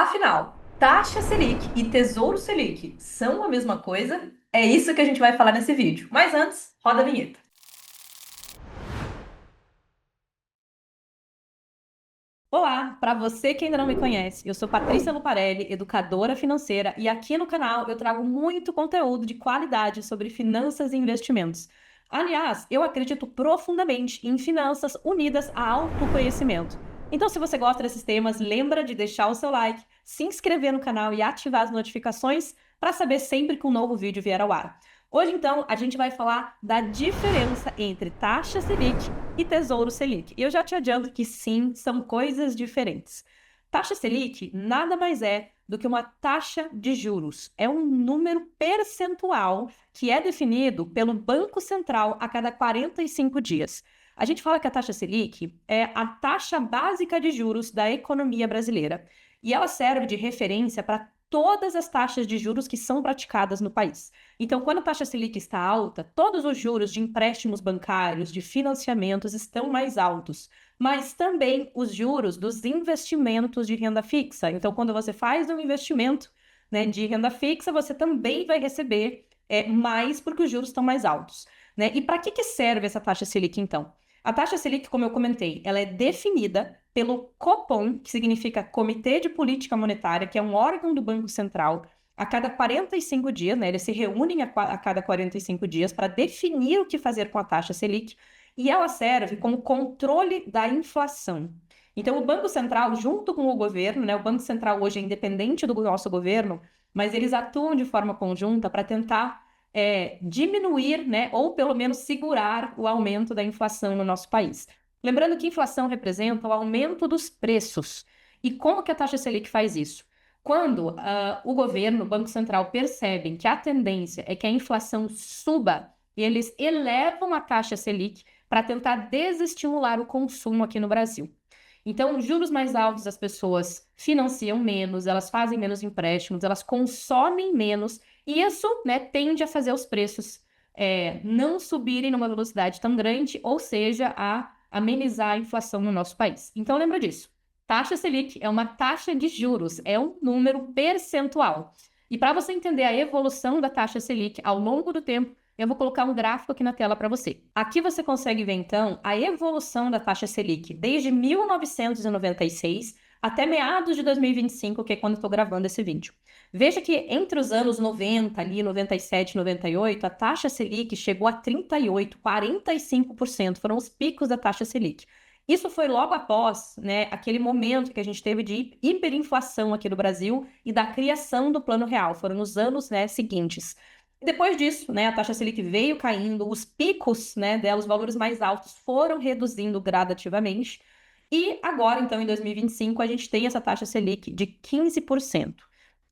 Afinal, taxa Selic e Tesouro Selic são a mesma coisa? É isso que a gente vai falar nesse vídeo. Mas antes, roda a vinheta. Olá, para você que ainda não me conhece, eu sou Patrícia Luparelli, educadora financeira, e aqui no canal eu trago muito conteúdo de qualidade sobre finanças e investimentos. Aliás, eu acredito profundamente em finanças unidas a autoconhecimento. Então, se você gosta desses temas, lembra de deixar o seu like, se inscrever no canal e ativar as notificações para saber sempre que um novo vídeo vier ao ar. Hoje, então, a gente vai falar da diferença entre taxa Selic e Tesouro Selic. E eu já te adianto que sim, são coisas diferentes. Taxa Selic nada mais é do que uma taxa de juros. É um número percentual que é definido pelo Banco Central a cada 45 dias. A gente fala que a taxa Selic é a taxa básica de juros da economia brasileira e ela serve de referência para todas as taxas de juros que são praticadas no país. Então, quando a taxa Selic está alta, todos os juros de empréstimos bancários, de financiamentos estão mais altos, mas também os juros dos investimentos de renda fixa. Então, quando você faz um investimento, né, de renda fixa, você também vai receber mais porque os juros estão mais altos, né? E para que serve essa taxa Selic, então? A taxa Selic, como eu comentei, ela é definida pelo Copom, que significa Comitê de Política Monetária, que é um órgão do Banco Central, a cada 45 dias, né? Eles se reúnem a cada 45 dias para definir o que fazer com a taxa Selic, e ela serve como controle da inflação. Então, o Banco Central, junto com o governo, né? O Banco Central hoje é independente do nosso governo, mas eles atuam de forma conjunta para tentar diminuir, né? Ou pelo menos segurar o aumento da inflação no nosso país. Lembrando que inflação representa o aumento dos preços. E como que a taxa Selic faz isso? Quando o governo, o Banco Central, percebem que a tendência é que a inflação suba, eles elevam a taxa Selic para tentar desestimular o consumo aqui no Brasil. Então, juros mais altos, as pessoas financiam menos, elas fazem menos empréstimos, elas consomem menos, e isso, né, tende a fazer os preços não subirem numa velocidade tão grande, ou seja, a amenizar a inflação no nosso país. Então, lembra disso. Taxa Selic é uma taxa de juros, é um número percentual. E para você entender a evolução da taxa Selic ao longo do tempo, eu vou colocar um gráfico aqui na tela para você. Aqui você consegue ver, então, a evolução da taxa Selic desde 1996 até meados de 2025, que é quando eu estou gravando esse vídeo. Veja que entre os anos 90, ali, 97, 98, a taxa Selic chegou a 38, 45%, foram os picos da taxa Selic. Isso foi logo após, né, aquele momento que a gente teve de hiperinflação aqui no Brasil e da criação do Plano Real. Foram nos anos, né, seguintes. E depois disso, né, a taxa Selic veio caindo, os picos, né, dela, os valores mais altos foram reduzindo gradativamente. E agora, então, em 2025, a gente tem essa taxa Selic de 15%.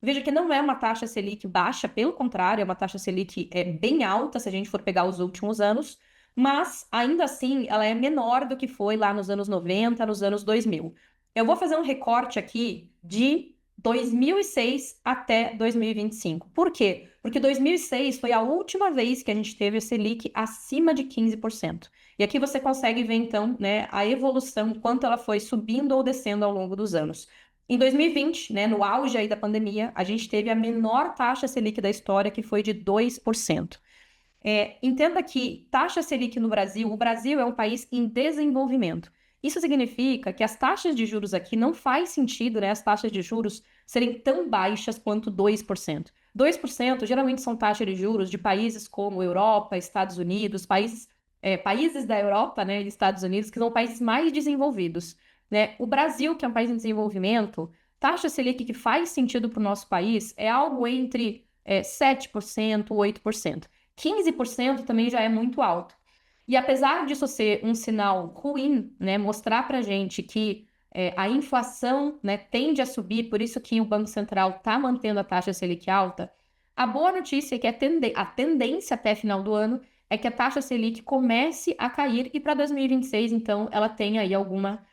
Veja que não é uma taxa Selic baixa, pelo contrário, é uma taxa Selic bem alta, se a gente for pegar os últimos anos, mas ainda assim ela é menor do que foi lá nos anos 90, nos anos 2000. Eu vou fazer um recorte aqui de 2006 até 2025. Por quê? Porque 2006 foi a última vez que a gente teve a Selic acima de 15%. E aqui você consegue ver, então, né, a evolução, quanto ela foi subindo ou descendo ao longo dos anos. Em 2020, né, no auge aí da pandemia, a gente teve a menor taxa Selic da história, que foi de 2%. Entenda que taxa Selic no Brasil, o Brasil é um país em desenvolvimento. Isso significa que as taxas de juros aqui não faz sentido, né, as taxas de juros serem tão baixas quanto 2%. 2% geralmente são taxas de juros de países como Europa, Estados Unidos, países da Europa, né, e Estados Unidos, que são países mais desenvolvidos, né? O Brasil, que é um país em desenvolvimento, taxa Selic que faz sentido para o nosso país é algo entre 7%, 8%. 15% também já é muito alto. E apesar disso ser um sinal ruim, né, mostrar para a gente que a inflação, né, tende a subir, por isso que o Banco Central está mantendo a taxa Selic alta, a boa notícia é que a tendência até final do ano é que a taxa Selic comece a cair e para 2026, então, ela tenha aí alguma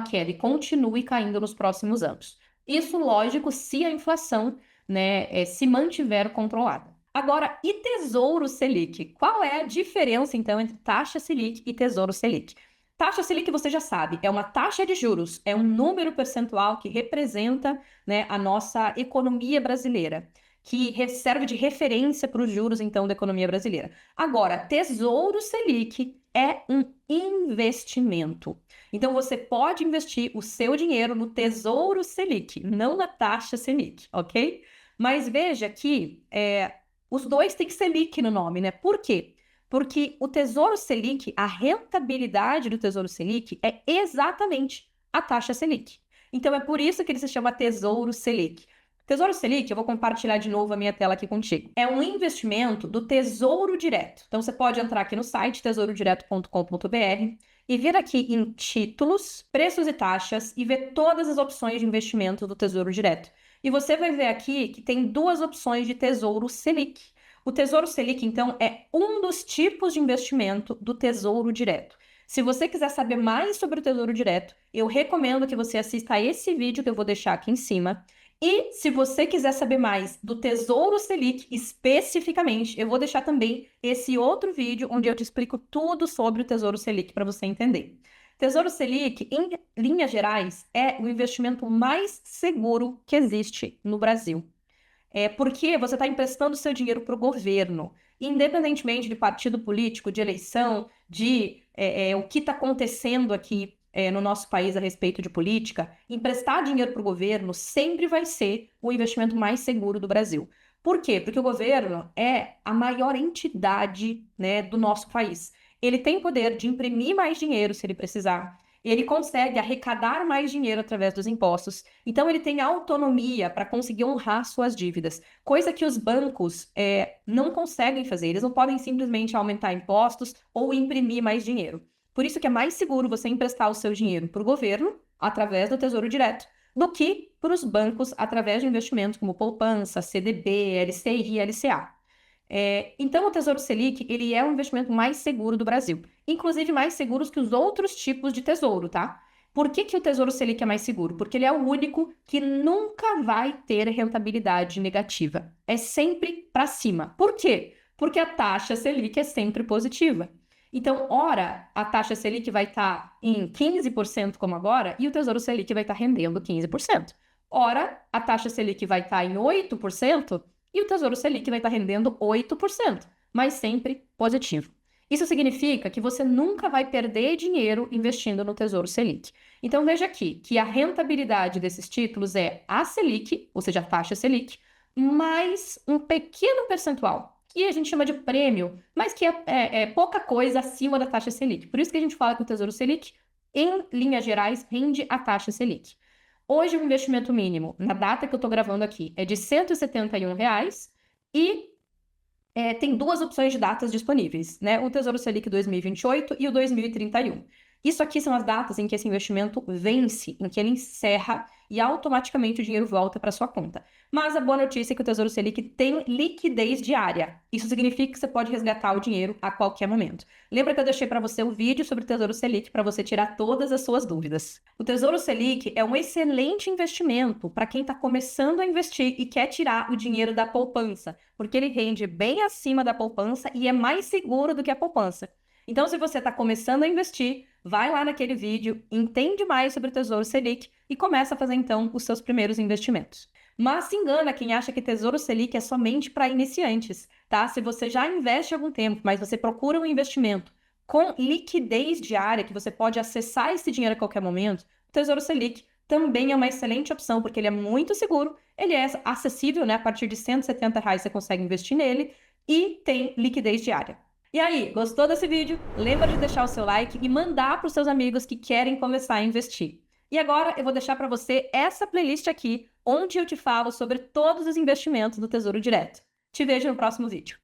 queda e continue caindo nos próximos anos. Isso, lógico, se a inflação, né, se mantiver controlada. Agora, e Tesouro Selic? Qual é a diferença, então, entre taxa Selic e Tesouro Selic? Taxa Selic você já sabe, é uma taxa de juros, é um número percentual que representa, né, a nossa economia brasileira, que serve de referência para os juros, então, da economia brasileira. Agora, Tesouro Selic é um investimento. Então, você pode investir o seu dinheiro no Tesouro Selic, não na taxa Selic, ok? Mas veja que os dois têm Selic no nome, né? Por quê? Porque o Tesouro Selic, a rentabilidade do Tesouro Selic é exatamente a taxa Selic. Então, é por isso que ele se chama Tesouro Selic. Tesouro Selic, eu vou compartilhar de novo a minha tela aqui contigo. É um investimento do Tesouro Direto. Então, você pode entrar aqui no site tesourodireto.com.br e vir aqui em títulos, preços e taxas e ver todas as opções de investimento do Tesouro Direto. E você vai ver aqui que tem duas opções de Tesouro Selic. O Tesouro Selic, então, é um dos tipos de investimento do Tesouro Direto. Se você quiser saber mais sobre o Tesouro Direto, eu recomendo que você assista a esse vídeo que eu vou deixar aqui em cima. E se você quiser saber mais do Tesouro Selic especificamente, eu vou deixar também esse outro vídeo onde eu te explico tudo sobre o Tesouro Selic para você entender. Tesouro Selic, em linhas gerais, é o investimento mais seguro que existe no Brasil. Porque você está emprestando seu dinheiro para o governo, independentemente de partido político, de eleição, de o que está acontecendo aqui no nosso país a respeito de política, emprestar dinheiro para o governo sempre vai ser o investimento mais seguro do Brasil. Por quê? Porque o governo é a maior entidade, né, do nosso país. Ele tem poder de imprimir mais dinheiro se ele precisar. Ele consegue arrecadar mais dinheiro através dos impostos. Então, ele tem autonomia para conseguir honrar suas dívidas, coisa que os bancos não conseguem fazer. Eles não podem simplesmente aumentar impostos ou imprimir mais dinheiro. Por isso que é mais seguro você emprestar o seu dinheiro para o governo, através do Tesouro Direto, do que para os bancos através de investimentos como poupança, CDB, LCI e LCA. Então, o Tesouro Selic, ele é o investimento mais seguro do Brasil. Inclusive, mais seguros que os outros tipos de tesouro, tá? Por que o Tesouro Selic é mais seguro? Porque ele é o único que nunca vai ter rentabilidade negativa. É sempre para cima. Por quê? Porque a taxa Selic é sempre positiva. Então, ora, a taxa Selic vai estar em 15% como agora, e o Tesouro Selic vai estar rendendo 15%. Ora, a taxa Selic vai estar em 8%, e o Tesouro Selic vai estar rendendo 8%, mas sempre positivo. Isso significa que você nunca vai perder dinheiro investindo no Tesouro Selic. Então, veja aqui que a rentabilidade desses títulos é a Selic, ou seja, a taxa Selic, mais um pequeno percentual, que a gente chama de prêmio, mas que é pouca coisa acima da taxa Selic. Por isso que a gente fala que o Tesouro Selic, em linhas gerais, rende a taxa Selic. Hoje, o investimento mínimo, na data que eu estou gravando aqui, é de R$ 171 e tem duas opções de datas disponíveis, né? O Tesouro Selic 2028 e o 2031. Isso aqui são as datas em que esse investimento vence, em que ele encerra e automaticamente o dinheiro volta para sua conta. Mas a boa notícia é que o Tesouro Selic tem liquidez diária. Isso significa que você pode resgatar o dinheiro a qualquer momento. Lembra que eu deixei para você o vídeo sobre o Tesouro Selic para você tirar todas as suas dúvidas. O Tesouro Selic é um excelente investimento para quem está começando a investir e quer tirar o dinheiro da poupança, porque ele rende bem acima da poupança e é mais seguro do que a poupança. Então, se você está começando a investir, vai lá naquele vídeo, entende mais sobre o Tesouro Selic e começa a fazer, então, os seus primeiros investimentos. Mas se engana quem acha que Tesouro Selic é somente para iniciantes, tá? Se você já investe há algum tempo, mas você procura um investimento com liquidez diária, que você pode acessar esse dinheiro a qualquer momento, o Tesouro Selic também é uma excelente opção, porque ele é muito seguro, ele é acessível, né? A partir de R$ 170 você consegue investir nele e tem liquidez diária. E aí, gostou desse vídeo? Lembra de deixar o seu like e mandar para os seus amigos que querem começar a investir. E agora eu vou deixar para você essa playlist aqui, onde eu te falo sobre todos os investimentos do Tesouro Direto. Te vejo no próximo vídeo.